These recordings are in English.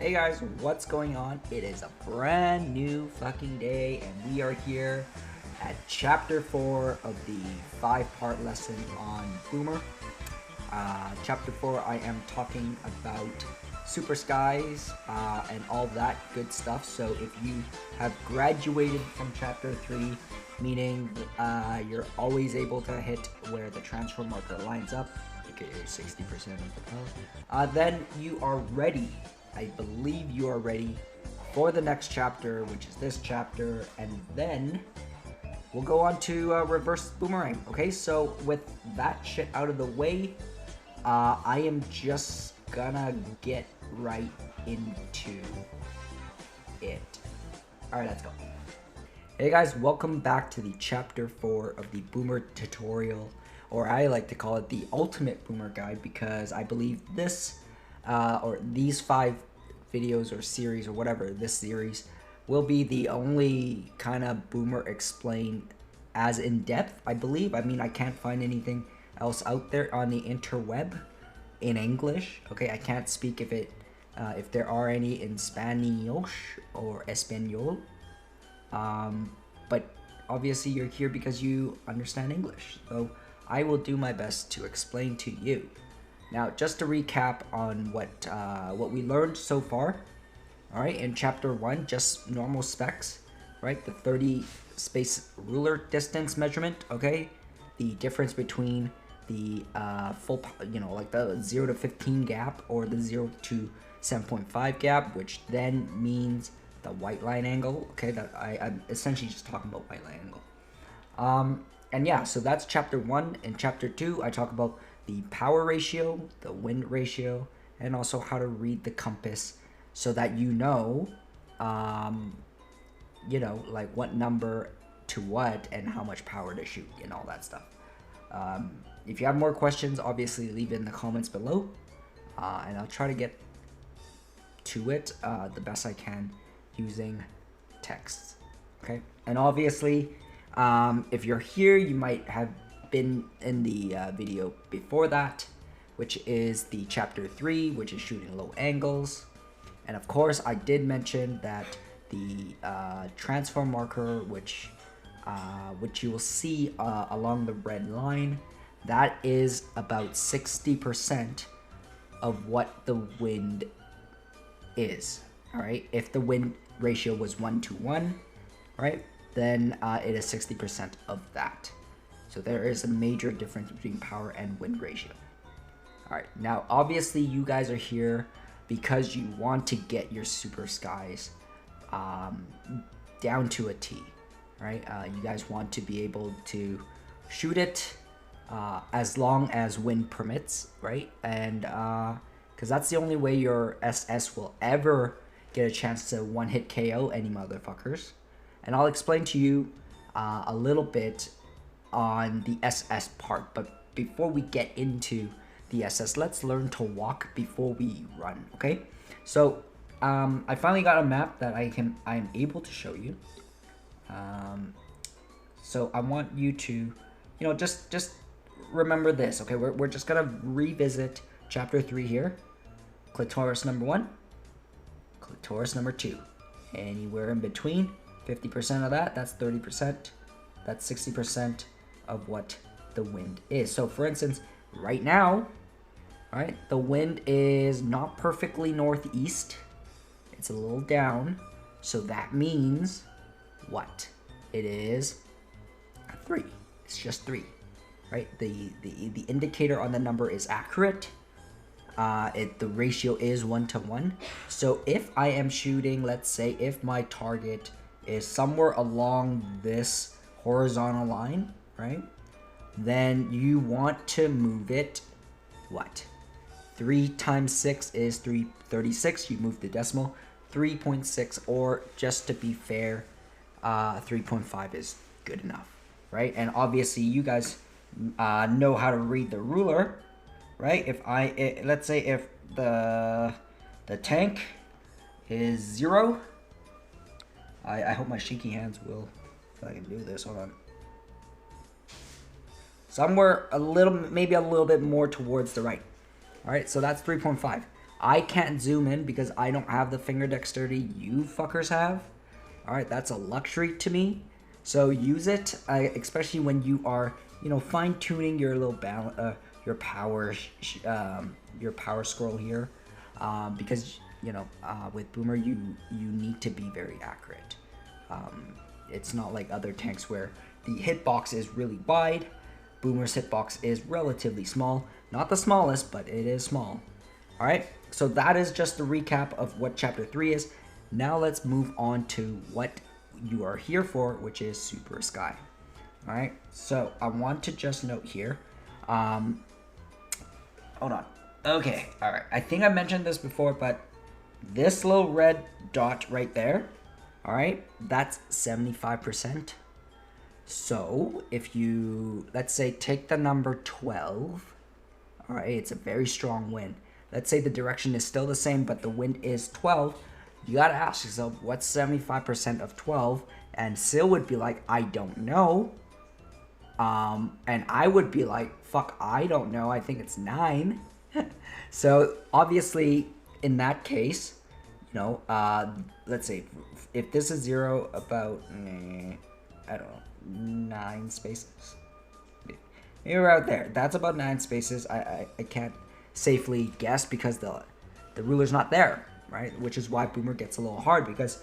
Hey guys, what's going on? It is a brand new fucking day and we are here at chapter 4 of the 5-part lesson on Boomer. Chapter 4 I am talking about Superskies and all that good stuff. So if you have graduated from chapter 3, meaning you're always able to hit where the transfer marker lines up, aka 60% of the power, then you are ready. I believe you are ready for the next chapter, which is this chapter, and then we'll go on to reverse boomerang. Okay, so with that shit out of the way, I am just gonna get right into it. Alright, let's go. Hey guys, welcome back to the chapter 4 of the Boomer tutorial, or I like to call it the ultimate Boomer guide, because I believe this or these 5 videos or series or whatever, this series will be the only kind of Boomer explained as in depth, I believe. I mean, I can't find anything else out there on the interweb in English. Okay, I can't speak if there are any in Spanish or Espanol. But obviously you're here because you understand English. So I will do my best to explain to you. Now, just to recap on what we learned so far, all right, in chapter 1, just normal specs, right? The 30 space ruler distance measurement, okay? The difference between the full, like the 0 to 15 gap or the 0 to 7.5 gap, which then means the white line angle, okay? That I'm essentially just talking about white line angle. And yeah, so that's chapter 1. In chapter 2, I talk about the power ratio, the wind ratio, and also how to read the compass so that like what number to what and how much power to shoot and all that stuff. If you have more questions, obviously leave it in the comments below, and I'll try to get to it the best I can using text. Okay, and obviously if you're here, you might have been in the video before that, which is the chapter 3, which is shooting low angles. And of course, I did mention that the transfer marker, which you will see along the red line, that is about 60% of what the wind is. All right, if the wind ratio was 1:1, right, then it is 60% of that. So there is a major difference between power and wind ratio. All right, now obviously you guys are here because you want to get your Superskies down to a T, right? You guys want to be able to shoot it as long as wind permits, right? And because that's the only way your SS will ever get a chance to one-hit KO any motherfuckers. And I'll explain to you a little bit on the SS part, but before we get into the SS, let's learn to walk before we run. Okay, so I finally got a map that I'm able to show you. So I want you to, just remember this. Okay, we're just gonna revisit chapter 3 here. Clitoris number 1, clitoris number 2, anywhere in between. 50% of that's 30%. That's 60% of what the wind is. So for instance, right now, all right, the wind is not perfectly northeast. It's a little down. So that means what? It is 3. It's just 3, right? The indicator on the number is accurate. The ratio is 1:1. So if I am shooting, let's say if my target is somewhere along this horizontal line, right, then you want to move it, what? 3 times 6 is 336. You move the decimal. 3.6, or just to be fair, 3.5 is good enough, right? And obviously you guys know how to read the ruler, right? Let's say if the tank is 0, I hope my shaky hands will, if I can do this, hold on. Somewhere maybe a little bit more towards the right. All right, so that's 3.5. I can't zoom in because I don't have the finger dexterity you fuckers have. All right, that's a luxury to me. So use it, especially when you are, fine tuning your little your power scroll here, because with Boomer you need to be very accurate. It's not like other tanks where the hitbox is really wide. Boomer's hitbox is relatively small, not the smallest, but it is small. All right, so that is just the recap of what Chapter 3 is. Now let's move on to what you are here for, which is Supersky. All right, so I want to just note here. Hold on. Okay, all right. I think I mentioned this before, but this little red dot right there, all right, that's 75%. So if you, let's say, take the number 12, all right, it's a very strong wind. Let's say the direction is still the same, but the wind is 12. You gotta ask yourself, what's 75% of 12? And Sil would be like, I don't know. And I would be like, fuck, I don't know. I think it's 9. So obviously, in that case, let's say if this is 0, about I don't know, 9 spaces. Maybe right there. That's about 9 spaces. I can't safely guess because the ruler's not there, right? Which is why Boomer gets a little hard because,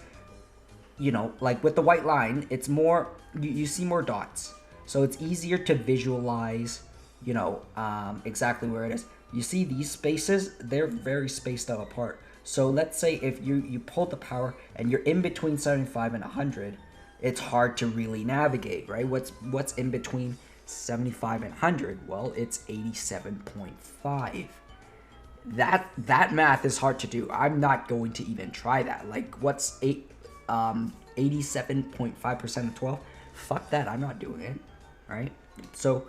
like with the white line, it's more, you see more dots. So it's easier to visualize, exactly where it is. You see these spaces, they're very spaced out apart. So let's say if you pull the power and you're in between 75 and 100, it's hard to really navigate, right? What's in between 75 and 100? Well, it's 87.5. That math is hard to do. I'm not going to even try that. Like, what's 87.5% of 12? Fuck that, I'm not doing it, right? So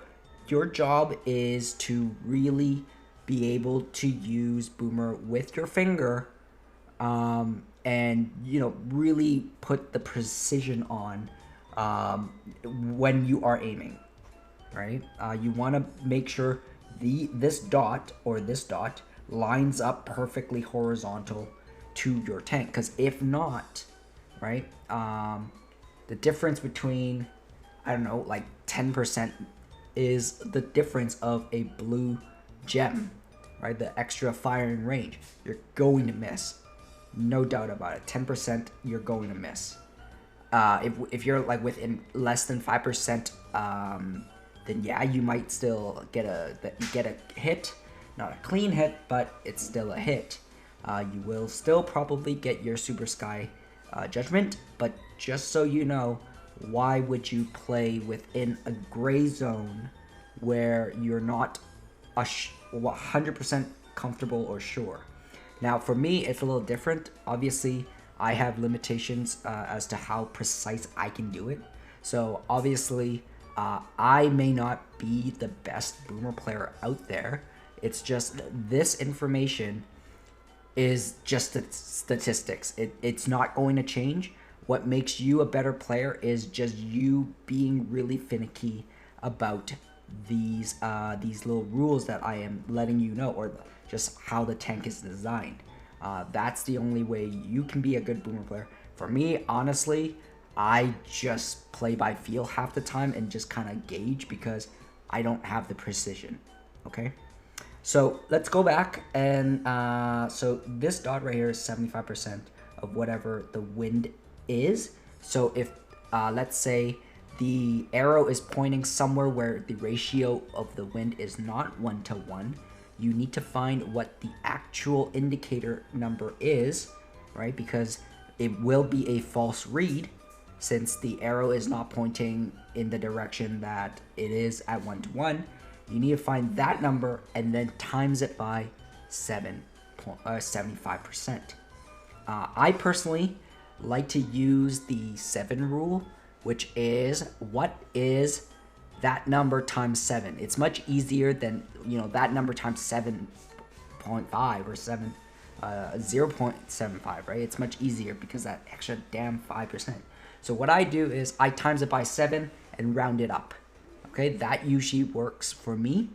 your job is to really be able to use Boomer with your finger, and really put the precision on when you are aiming, right? You want to make sure this dot lines up perfectly horizontal to your tank, because if not, right, the difference between, I don't know, like 10% is the difference of a blue gem, right? The extra firing range. You're going to miss. No doubt about it. 10% you're going to miss. If you're like within less than 5%, then yeah, you might still get a hit. Not a clean hit, but it's still a hit. You will still probably get your Supersky judgment, but just so you know, why would you play within a gray zone where you're not 100% comfortable or sure? Now, for me, it's a little different. Obviously, I have limitations as to how precise I can do it. So obviously, I may not be the best Boomer player out there. It's just this information is just statistics. It's not going to change. What makes you a better player is just you being really finicky about these little rules that I am letting you know, or just how the tank is designed. That's the only way you can be a good Boomer player. For me, honestly, I just play by feel half the time and just kind of gauge because I don't have the precision. Okay, so let's go back, and so this dot right here is 75% of whatever the wind is. So if let's say the arrow is pointing somewhere where the ratio of the wind is not 1-to-1, you need to find what the actual indicator number is, right? Because it will be a false read since the arrow is not pointing in the direction that it is at 1-to-1. You need to find that number and then times it by 75%. I personally like to use the 7 rule, which is what is that number times 7. It's much easier than, that number times 7.5 or 0.75, right? It's much easier because that extra damn 5%. So what I do is I times it by 7 and round it up. Okay, that usually works for me.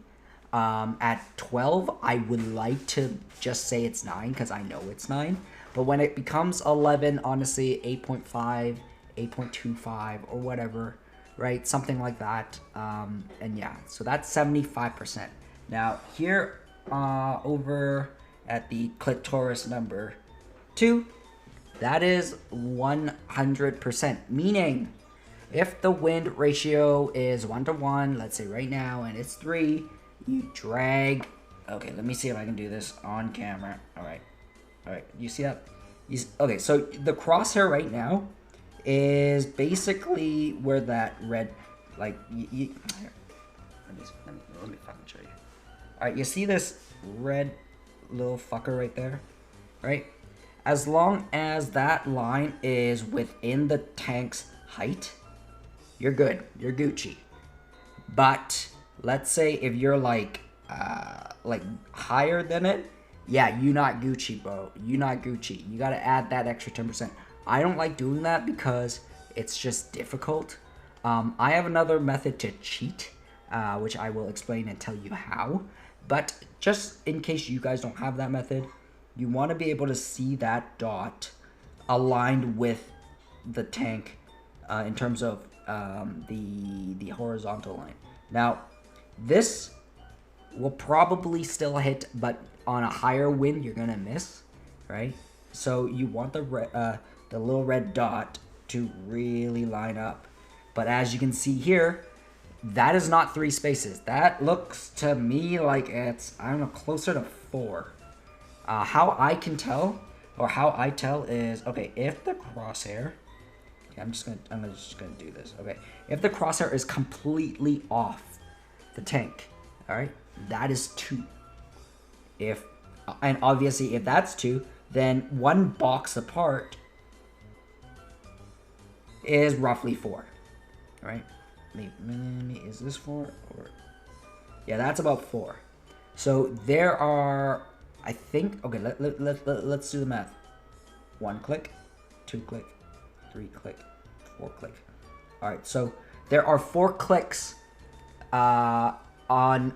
At 12, I would like to just say it's 9 because I know it's 9. But when it becomes 11, honestly, 8.5, 8.25, or whatever, right? Something like that. And yeah, so that's 75%. Now, here over at the clitoris number 2, that is 100%. Meaning, if the wind ratio is 1 to 1, let's say right now, and it's 3, you drag. Okay, let me see if I can do this on camera. All right. You see that? Okay, so the crosshair right now is basically where that red, like, here, let me fucking show you. All right, you see this red little fucker right there, right? As long as that line is within the tank's height, you're good. You're Gucci. But let's say if you're like higher than it, yeah, you not Gucci, bro. You not Gucci. You gotta add that extra 10%. I don't like doing that because it's just difficult. I have another method to cheat, which I will explain and tell you how. But just in case you guys don't have that method, you want to be able to see that dot aligned with the tank in terms of the horizontal line. Now, this will probably still hit, but on a higher wind, you're gonna miss, right? So you want the little red dot to really line up. But as you can see here, that is not 3 spaces. That looks to me like it's, I don't know, closer to 4. How I can tell, or how I tell is, okay, if the crosshair, I'm just gonna do this. Okay, if the crosshair is completely off the tank, all right, that is 2. And obviously if that's 2, then 1 box apart is roughly 4, right? Maybe is this 4 or yeah, that's about 4. So there are, I think, okay, let's do the math. 1 click, 2 click, 3 click, 4 click. All right, so there are 4 clicks on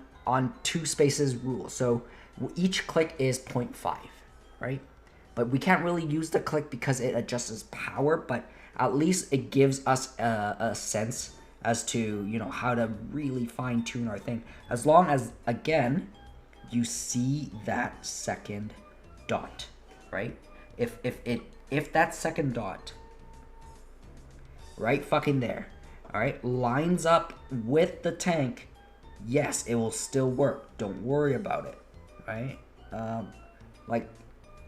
2 spaces rule. So each click is 0.5, right? But we can't really use the click because it adjusts power, but at least it gives us a sense as to, you know, how to really fine tune our thing. As long as, again, you see that second dot, right? If that second dot, right fucking there, all right, lines up with the tank, yes, it will still work. Don't worry about it, right? Like,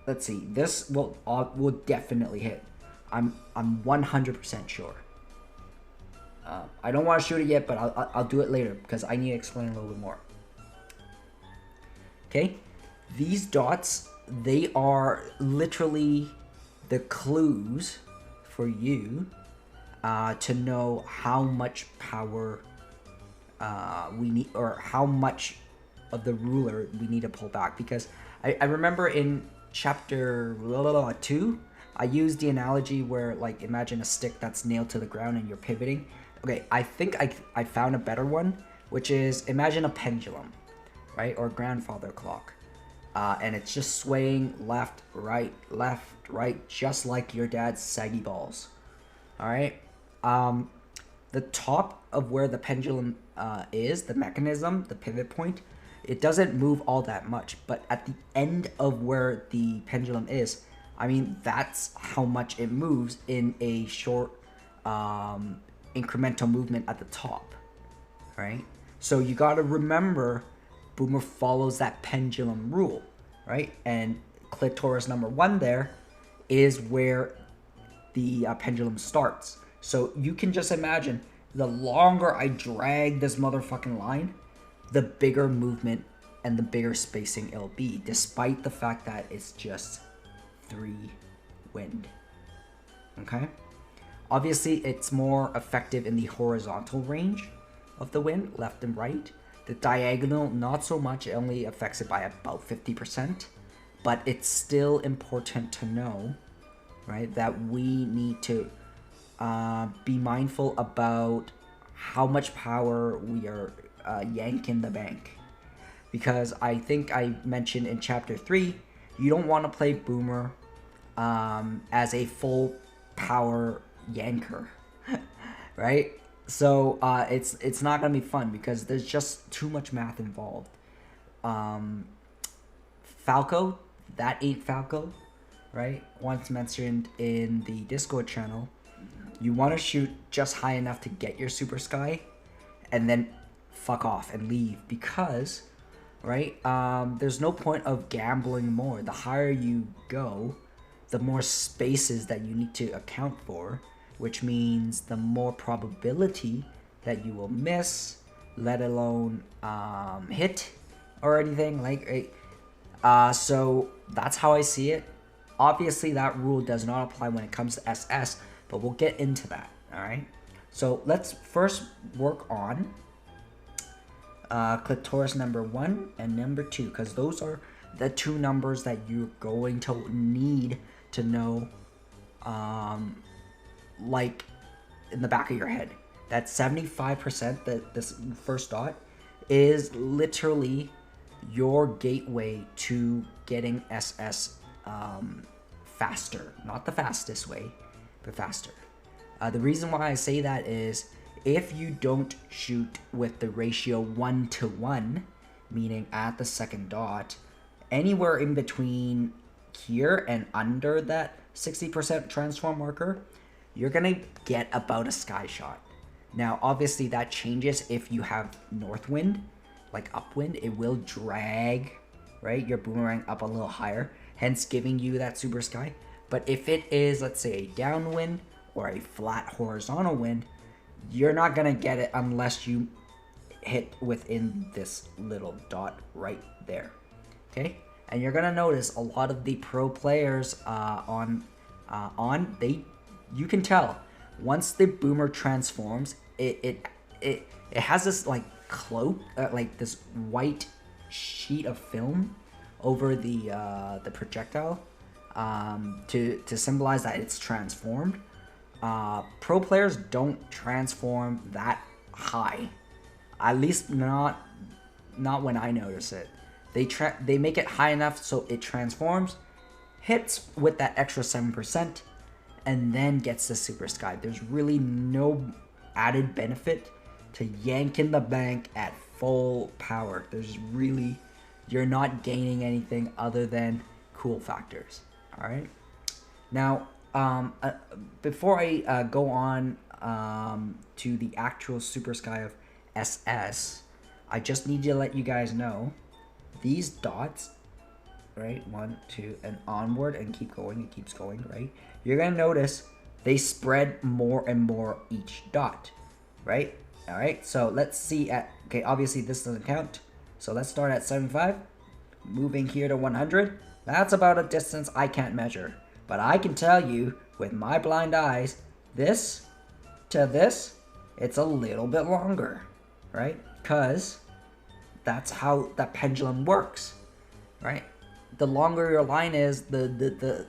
let's see, this will definitely hit. I'm 100% sure. I don't want to shoot it yet, but I'll do it later because I need to explain a little bit more. Okay, these dots, they are literally the clues for you to know how much power we need, or how much of the ruler we need to pull back. Because I remember in chapter 2, I used the analogy where, like, imagine a stick that's nailed to the ground and you're pivoting. Okay, I think I found a better one, which is, imagine a pendulum, right? Or a grandfather clock. And it's just swaying left, right, just like your dad's saggy balls. All right? The top of where the pendulum is, the mechanism, the pivot point, it doesn't move all that much. But at the end of where the pendulum is, I mean, that's how much it moves in a short incremental movement at the top, right? So you got to remember, Boomer follows that pendulum rule, right? And clitoris number 1 there is where the pendulum starts. So you can just imagine, the longer I drag this motherfucking line, the bigger movement and the bigger spacing it'll be, despite the fact that it's just 3 wind. Okay? Obviously, it's more effective in the horizontal range of the wind, left and right. The diagonal, not so much. It only affects it by about 50%. But it's still important to know, right, that we need to be mindful about how much power we are yanking the bank. because I think I mentioned in chapter 3, you don't want to play Boomer as a full power yanker, right? So it's not gonna be fun because there's just too much math involved. Falco, that ain't Falco, right? Once mentioned in the Discord channel, you want to shoot just high enough to get your Supersky, and then fuck off and leave because, right? There's no point of gambling more. The higher you go, the more spaces that you need to account for, which means the more probability that you will miss, let alone hit or anything like. So that's how I see it. Obviously, that rule does not apply when it comes to SS, but we'll get into that. All right. So let's first work on clitoris number 1 and number 2, because those are the two numbers that you're going to need to know, like in the back of your head. That 75%, that this first dot, is literally your gateway to getting SS faster. Not the fastest way, but faster. The reason why I say that is if you don't shoot with the ratio 1-to-1, meaning at the second dot, anywhere in between here and under that 60% transform marker, you're gonna get about a sky shot. Now, obviously that changes if you have north wind, like upwind. It will drag, right, your boomerang up a little higher, hence giving you that super sky. But if it is, let's say, a downwind or a flat horizontal wind, you're not gonna get it unless you hit within this little dot right there. Okay, and you're gonna notice a lot of the pro players you can tell once the boomer transforms, it has this like cloak, like this white sheet of film over the projectile, to symbolize that it's transformed. Pro players don't transform that high, at least not when I notice it. They make it high enough so it transforms, hits with that extra 7%, and then gets the super sky. There's really no added benefit to yanking the bank at full power. You're not gaining anything other than cool factors. All right. Now, before I go on to the actual super sky of SS, I just need to let you guys know these dots, right? 1, 2, and onward, and keep going. It keeps going, right? You're gonna notice they spread more and more each dot, right? All right. So let's see okay, obviously this doesn't count. So let's start at 75, moving here to 100. That's about a distance I can't measure, but I can tell you with my blind eyes, this to this, it's a little bit longer, right? Because that's how that pendulum works, right? The longer your line is, the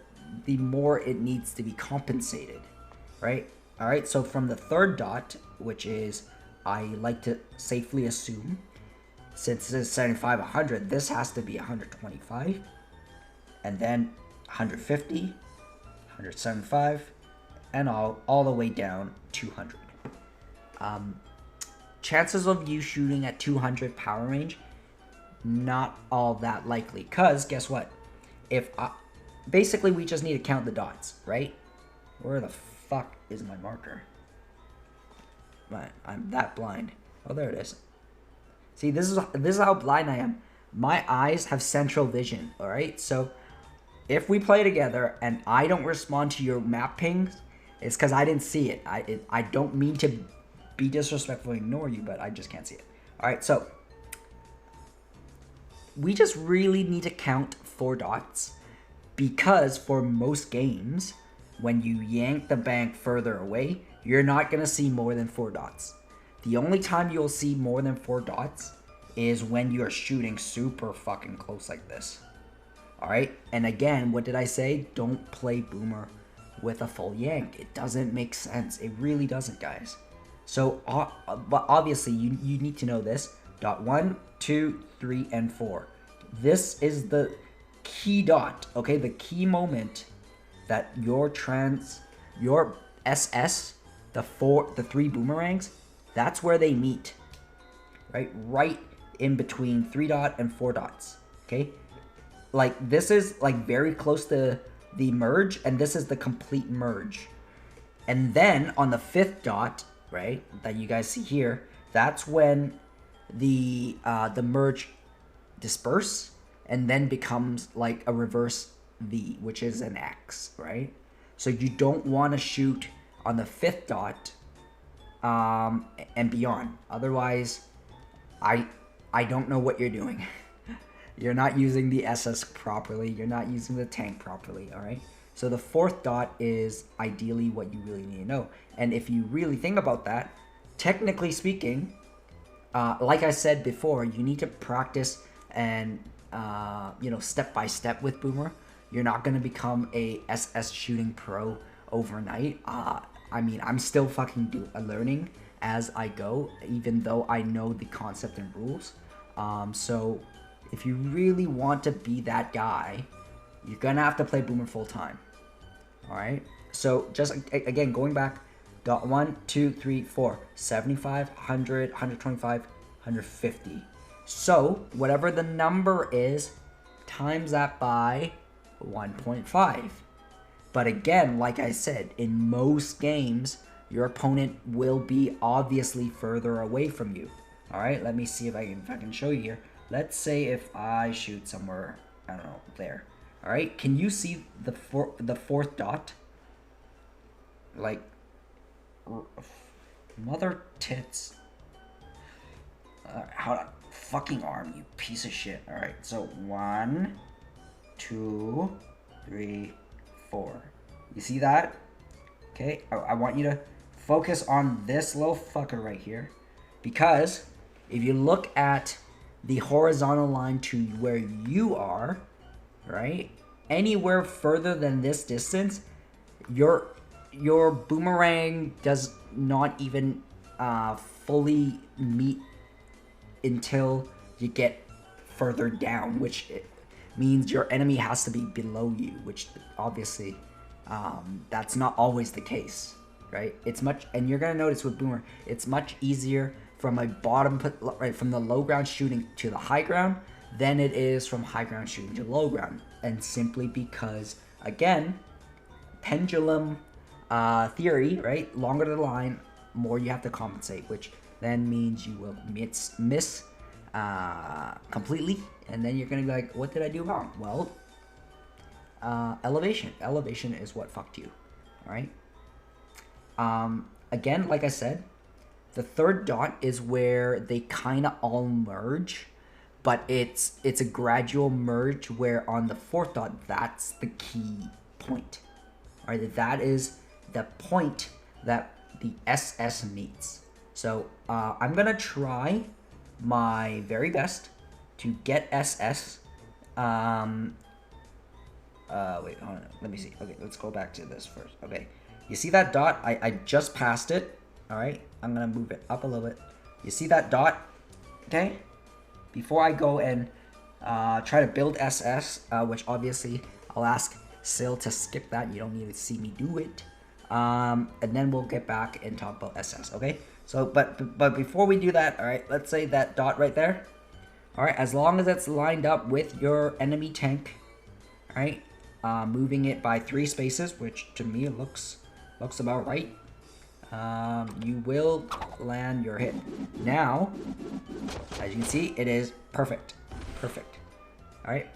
more it needs to be compensated, right? All right, so from the third dot, which is, I like to safely assume, since this is 75, 100, this has to be 125, and then 150, 175, and all the way down 200. Chances of you shooting at 200 power range, not all that likely, because guess what? Basically we just need to count the dots, right? Where the fuck is my marker? I'm that blind. Oh, there it is. See, this is how blind I am. My eyes have central vision, all right? So if we play together and I don't respond to your map pings, it's because I didn't see it. I don't mean to be disrespectful and ignore you, but I just can't see it. All right, so we just really need to count 4 dots, because for most games, when you yank the bank further away, you're not going to see more than 4 dots. The only time you'll see more than 4 dots is when you're shooting super fucking close like this. Alright, and again, what did I say? Don't play boomer with a full yank. It doesn't make sense. It really doesn't, guys. So, but obviously, you need to know this. Dot 1, 2, 3, and 4. This is the key dot, okay? The key moment that your SS, the 3 boomerangs, that's where they meet, right? Right in between 3 dot and 4 dots, okay? Like, this is like very close to the merge, and this is the complete merge. And then on the 5th dot, right, that you guys see here, that's when the merge disperse and then becomes like a reverse V, which is an X, right? So you don't want to shoot on the 5th dot and beyond. Otherwise, I don't know what you're doing. You're not using the SS properly. You're not using the tank properly, all right? So the 4th dot is ideally what you really need to know. And if you really think about that, technically speaking, like I said before, you need to practice and, step by step with Boomer. You're not going to become a SS shooting pro overnight. I mean, I'm still fucking learning as I go, even though I know the concept and rules. So if you really want to be that guy, you're going to have to play Boomer full time. All right? So just, again, going back, dot 1, 2, 3, 4, 75, 100, 125, 150. So whatever the number is, times that by 1.5. But again, like I said, in most games, your opponent will be obviously further away from you. All right, let me see if I can show you here. Let's say if I shoot somewhere, I don't know, there. All right, can you see the 4th dot? Like, mother tits. Hold on, fucking arm, you piece of shit. All right, so 1, 2, 3, 4. You see that? Okay, I want you to focus on this little fucker right here, because if you look at the horizontal line to where you are, right, anywhere further than this distance, your boomerang does not even fully meet until you get further down, which means your enemy has to be below you, which obviously that's not always the case, right? It's much, and you're gonna notice with Boomer, it's much easier from a from the low ground shooting to the high ground than it is from high ground shooting to low ground, and simply because, again, pendulum theory, right? Longer the line, more you have to compensate, which then means you will miss completely, and then you're gonna be like, what did I do wrong? Well, elevation is what fucked you. All right. Again, like I said, the 3rd dot is where they kind of all merge, but it's a gradual merge, where on the 4th dot, that's the key point. All right, that is the point that the SS meets. So I'm gonna try my very best to get SS. Wait, hold on. Let me see. Okay, let's go back to this first. Okay, you see that dot? I just passed it. All right, I'm gonna move it up a little bit. You see that dot? Okay. Before I go and try to build SS, which obviously I'll ask Sil to skip that. You don't need to see me do it. And then we'll get back and talk about SS. Okay. So, but before we do that, all right, let's say that dot right there. All right, as long as it's lined up with your enemy tank, all right, moving it by 3 spaces, which to me looks about right. You will land your hit. Now, as you can see, it is perfect. Perfect. All right.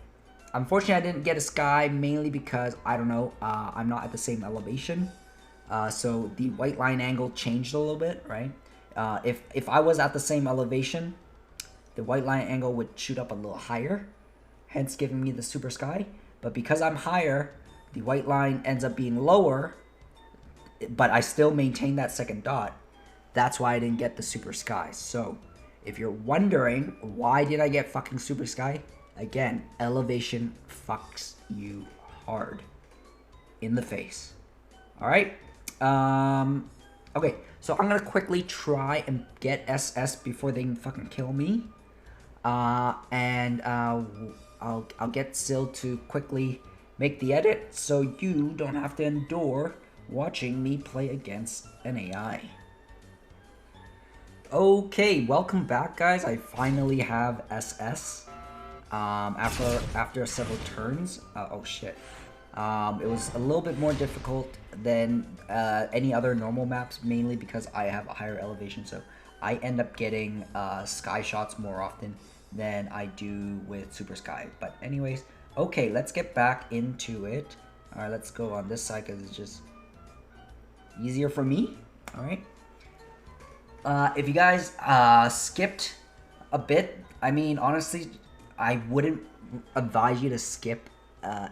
Unfortunately, I didn't get a sky, mainly because, I don't know, I'm not at the same elevation. So the white line angle changed a little bit, right? If I was at the same elevation, the white line angle would shoot up a little higher, hence giving me the super sky. But because I'm higher, the white line ends up being lower, but I still maintain that 2nd dot. That's why I didn't get the super sky. So if you're wondering why did I get fucking super sky, again, elevation fucks you hard in the face. All right. Okay, so I'm gonna quickly try and get SS before they can fucking kill me. and I'll get Sil to quickly make the edit so you don't have to endure watching me play against an AI. Okay, welcome back, guys. I finally have SS. After several turns. Oh shit. It was a little bit more difficult than any other normal maps, mainly because I have a higher elevation, so I end up getting sky shots more often than I do with Supersky. But anyways, okay, let's get back into it. Alright, let's go on this side because it's just easier for me. Alright. If you guys skipped a bit, I mean, honestly, I wouldn't advise you to skip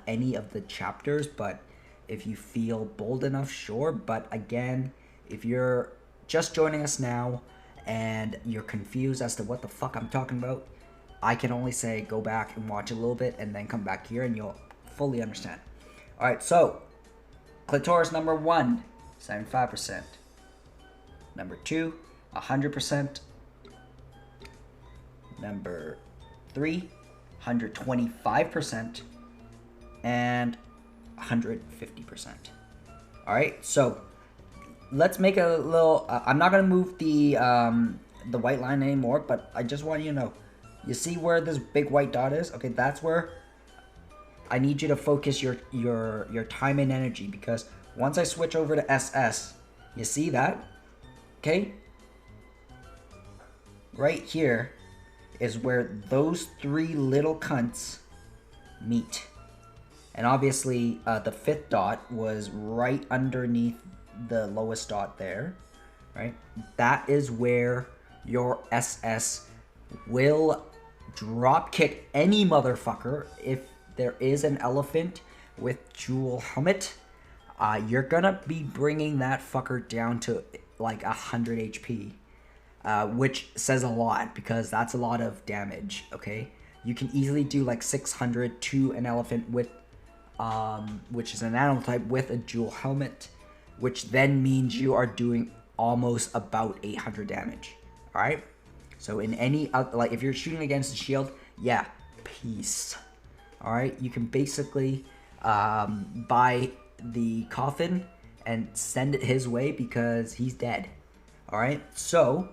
any of the chapters, but if you feel bold enough, sure. But again, if you're just joining us now and you're confused as to what the fuck I'm talking about, I can only say go back and watch a little bit and then come back here and you'll fully understand. Alright, so clitoris number 1, 75%. Number 2, 100%. Number 3, 125%, and 150%. Alright, so let's make a little, I'm not going to move the white line anymore, but I just want you to know, you see where this big white dot is? Okay, that's where I need you to focus your time and energy, because once I switch over to SS, you see that? Okay? Right here is where those 3 little cunts meet. And obviously, the 5th dot was right underneath the lowest dot there, right? That is where your SS will drop kick any motherfucker. If there is an elephant with jewel helmet, you're gonna be bringing that fucker down to like 100 HP. Which says a lot, because that's a lot of damage, okay? You can easily do like 600 to an elephant with, which is an animal type with a jewel helmet, which then means you are doing almost about 800 damage, alright? So in any, like if you're shooting against a shield, yeah, peace, alright? You can basically buy the coffin and send it his way because he's dead, alright? So,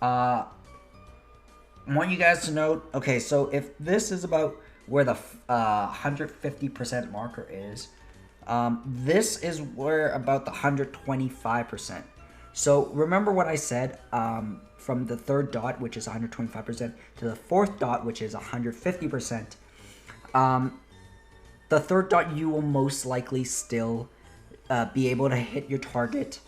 I want you guys to know, okay, so if this is about where the 150% marker is, this is where about the 125%. So remember what I said, from the 3rd dot, which is 125%, to the 4th dot, which is 150%. The 3rd dot, you will most likely still be able to hit your target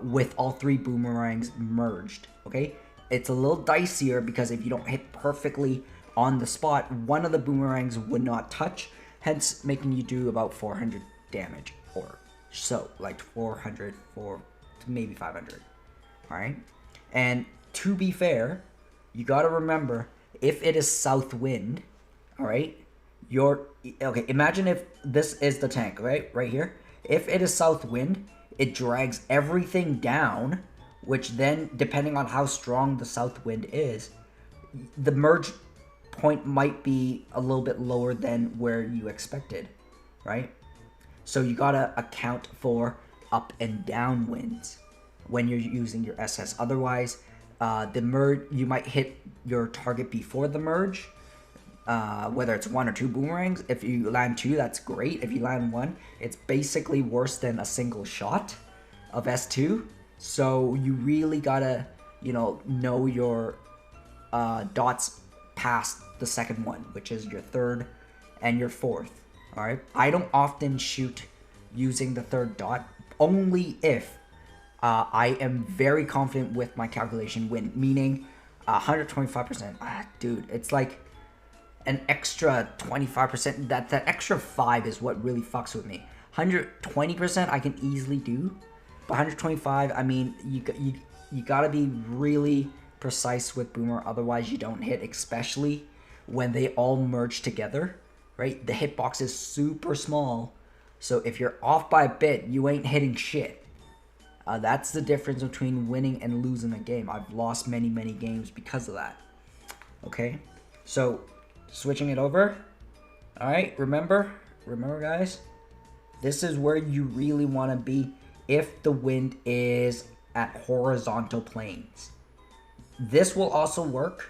with all 3 boomerangs merged, okay? It's a little dicier because if you don't hit perfectly on the spot, one of the boomerangs would not touch, hence making you do about 400 damage or so, like 400 to maybe 500, alright? And to be fair, you gotta remember, if it is south wind, alright, okay, imagine if this is the tank, right here. If it is south wind, it drags everything down, which then, depending on how strong the south wind is, the merge point might be a little bit lower than where you expected, right? So you gotta account for up and down winds when you're using your SS. Otherwise, the merge, you might hit your target before the merge, whether it's 1 or 2 boomerangs. If you land 2, that's great. If you land 1, it's basically worse than a single shot of S2. So you really gotta, know your dots past the second one, which is your 3rd and your 4th. All right. I don't often shoot using the 3rd dot, only if I am very confident with my calculation win, meaning 125%. Dude, it's like an extra 25%. That extra 5 is what really fucks with me. 120% I can easily do, but 125, I mean, you gotta be really precise with boomer, otherwise you don't hit, especially when they all merge together, right? The hitbox is super small, so if you're off by a bit, you ain't hitting shit. That's the difference between winning and losing a game. I've lost many games because of that. Okay, so switching it over. All right, remember guys, this is where you really want to be if the wind is at horizontal planes. This will also work,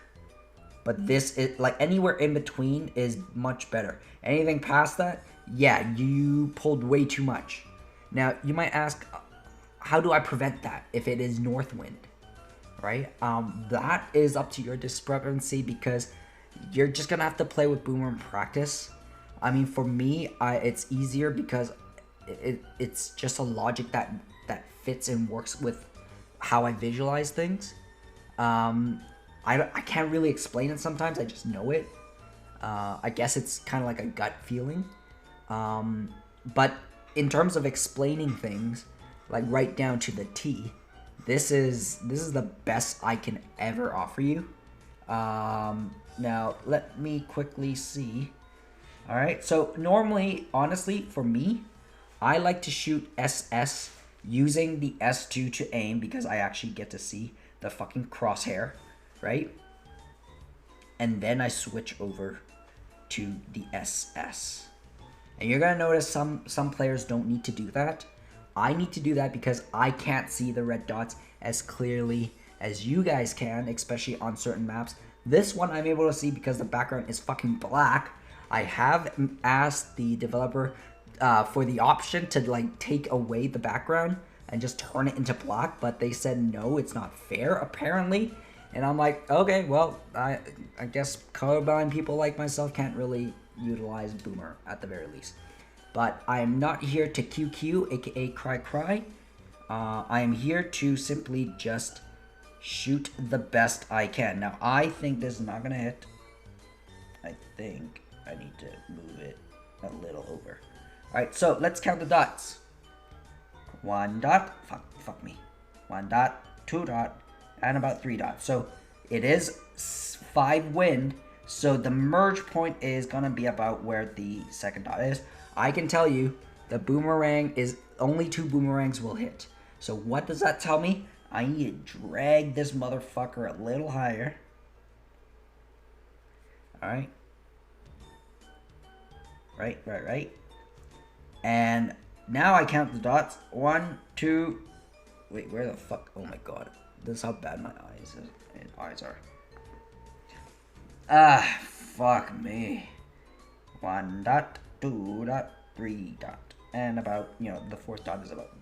but this is like anywhere in between is much better. Anything past that, yeah, you pulled way too much. Now you might ask, how do I prevent that if it is north wind, right? That is up to your discrepancy, because you're just gonna have to play with boomer in practice. I mean, for me, it's easier because it's just a logic that fits and works with how I visualize things. I can't really explain it sometimes. I just know it. I guess it's kind of like a gut feeling. But in terms of explaining things, like right down to the T, this is the best I can ever offer you. Now let me quickly see. All right, so normally, honestly, for me, I like to shoot SS using the S2 to aim, because I actually get to see the fucking crosshair, right? And then I switch over to the SS. And you're gonna notice some players don't need to do that. I need to do that because I can't see the red dots as clearly as you guys can, especially on certain maps. This one I'm able to see because the background is fucking black. I have asked the developer for the option to like take away the background and just turn it into black, but they said no, it's not fair apparently. And I'm like, okay, well, I guess colorblind people like myself can't really utilize boomer at the very least. But I am not here to QQ, aka cry. I am here to simply just shoot the best I can. Now, I think this is not gonna hit. I think I need to move it a little over. Alright, so let's count the dots. 1 dot, fuck me. 1 dot, 2 dot, and about 3 dots. So it is 5 wind, so the merge point is gonna be about where the second dot is. I can tell you the boomerang is only 2 boomerangs will hit. So what does that tell me? I need to drag this motherfucker a little higher. Alright. Right. And now I count the dots. 1, 2. Wait, where the fuck? Oh my god. This is how bad my eyes are. Ah, fuck me. 1 dot, 2 dot, 3 dot. And about, the 4th dot is about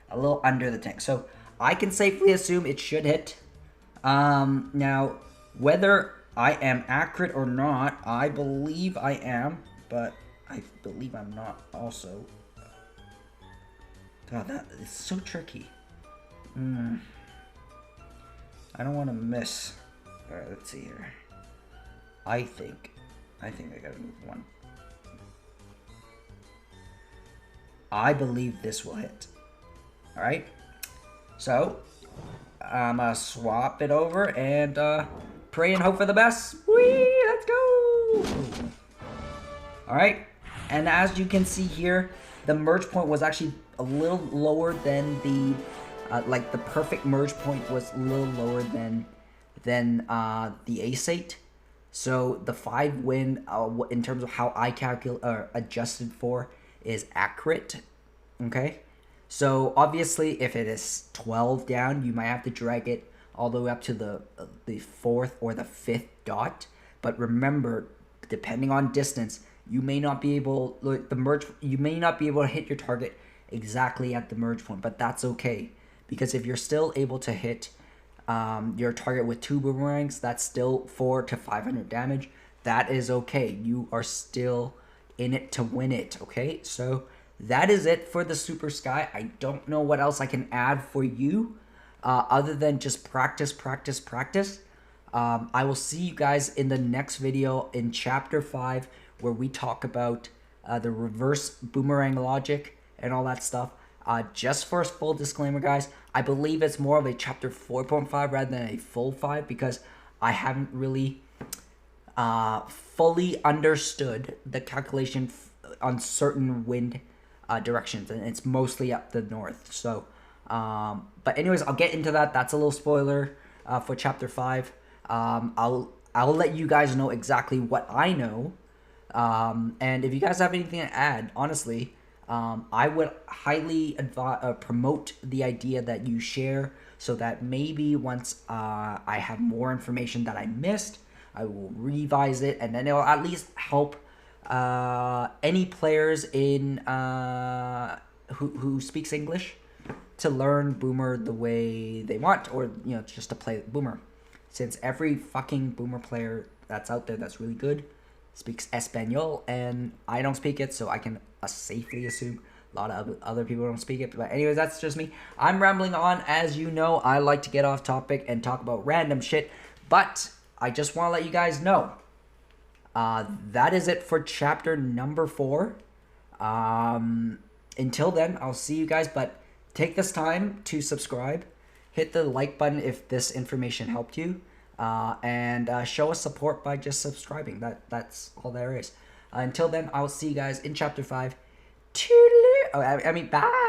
a little under the tank. So I can safely assume it should hit. Now, whether I am accurate or not, I believe I am, but I believe I'm not also. God, that is so tricky. I don't want to miss. Alright, let's see here. I think I gotta move 1. I believe this will hit. Alright? So, I'm gonna swap it over and pray and hope for the best. Whee! Let's go! Alright? And as you can see here, the merge point was actually a little lower than the like the perfect merge point was a little lower than the A8. So the 5 win in terms of how I adjusted for is accurate. Okay, so obviously if it is 12 down, you might have to drag it all the way up to the 4th or the 5th dot. But remember, depending on distance, you may not be able you may not be able to hit your target exactly at the merge point, but that's okay, because if you're still able to hit your target with 2 boomerangs, that's still 400 to 500 damage. That is okay. You are still in it to win it. Okay, so that is it for the Supersky. I don't know what else I can add for you other than just practice. I will see you guys in the next video in chapter 5, where we talk about the reverse boomerang logic and all that stuff. Just for a full disclaimer, guys, I believe it's more of a chapter 4.5 rather than a full 5, because I haven't really fully understood the calculation on certain wind directions, and it's mostly up the north. So, but anyways, I'll get into that. That's a little spoiler for chapter 5. I'll let you guys know exactly what I know. And if you guys have anything to add, honestly, I would highly promote the idea that you share, so that maybe once I have more information that I missed, I will revise it, and then it'll at least help any players in who speaks English to learn Boomer the way they want, or just to play Boomer, since every fucking Boomer player that's out there that's really good speaks Espanol, and I don't speak it, so I can safely assume a lot of other people don't speak it. But anyways, that's just me. I'm rambling on. As you know, I like to get off topic and talk about random shit, but I just want to let you guys know that is it for chapter number 4. Until then, I'll see you guys, but take this time to subscribe, hit the like button if this information helped you, and show us support by just subscribing. That's all there is. Until then, I'll see you guys in chapter 5. Toodaloo! Bye!